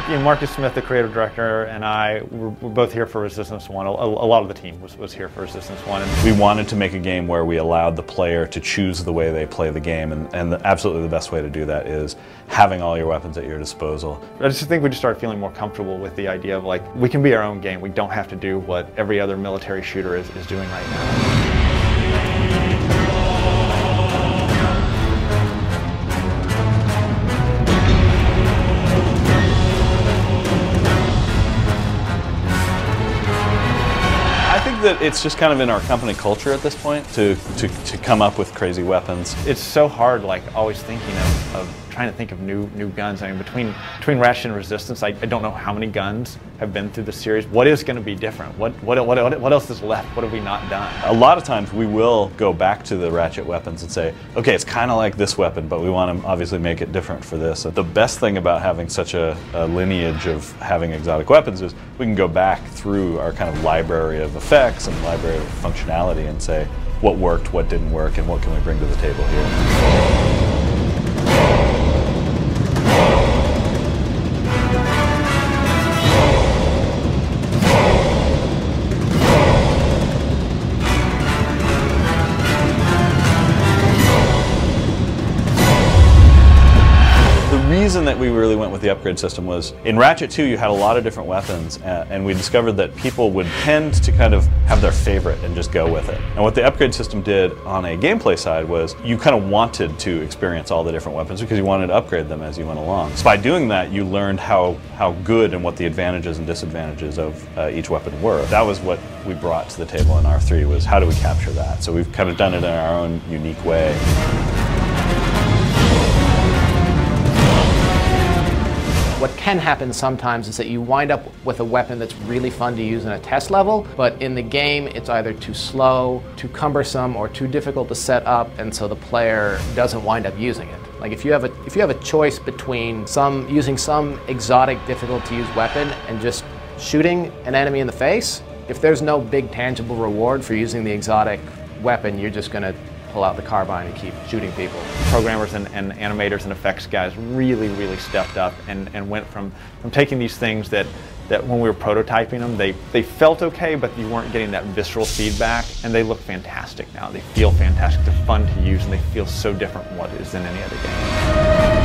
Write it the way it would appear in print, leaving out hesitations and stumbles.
think Marcus Smith, the creative director, and I were both here for Resistance 1. A lot of the team was here for Resistance 1. And we wanted to make a game where we allowed the player to choose the way they play the game, and absolutely the best way to do that is having all your weapons at your disposal. I just think we just started feeling more comfortable with the idea of, like, we can be our own game. We don't have to do what every other military shooter is doing right now. I think that it's just kind of in our company culture at this point to come up with crazy weapons. It's so hard, like, always thinking of trying to think of new guns. I mean, between Ratchet and Resistance, I don't know how many guns have been through the series. What is going to be different? What else is left? What have we not done? A lot of times we will go back to the Ratchet weapons and say, okay, it's kind of like this weapon, but we want to obviously make it different for this. The best thing about having such a lineage of having exotic weapons is we can go back through our kind of library of effects and library of functionality and say what worked, what didn't work, and what can we bring to the table here. The reason that we really went with the upgrade system was in Ratchet 2 you had a lot of different weapons, and we discovered that people would tend to kind of have their favorite and just go with it. And what the upgrade system did on a gameplay side was you kind of wanted to experience all the different weapons because you wanted to upgrade them as you went along. So by doing that you learned how good and what the advantages and disadvantages of each weapon were. That was what we brought to the table in R3, was how do we capture that? So we've kind of done it in our own unique way. What can happen sometimes is that you wind up with a weapon that's really fun to use in a test level, but in the game it's either too slow, too cumbersome, or too difficult to set up, and so the player doesn't wind up using it. Like if you have a choice between using some exotic, difficult to use weapon and just shooting an enemy in the face, if there's no big tangible reward for using the exotic weapon, you're just going to pull out the carbine and keep shooting people. Programmers and animators and effects guys really stepped up and went from taking these things that when we were prototyping them, they felt okay, but you weren't getting that visceral feedback, and they look fantastic now. They feel fantastic, they're fun to use, and they feel so different from what it is in any other game.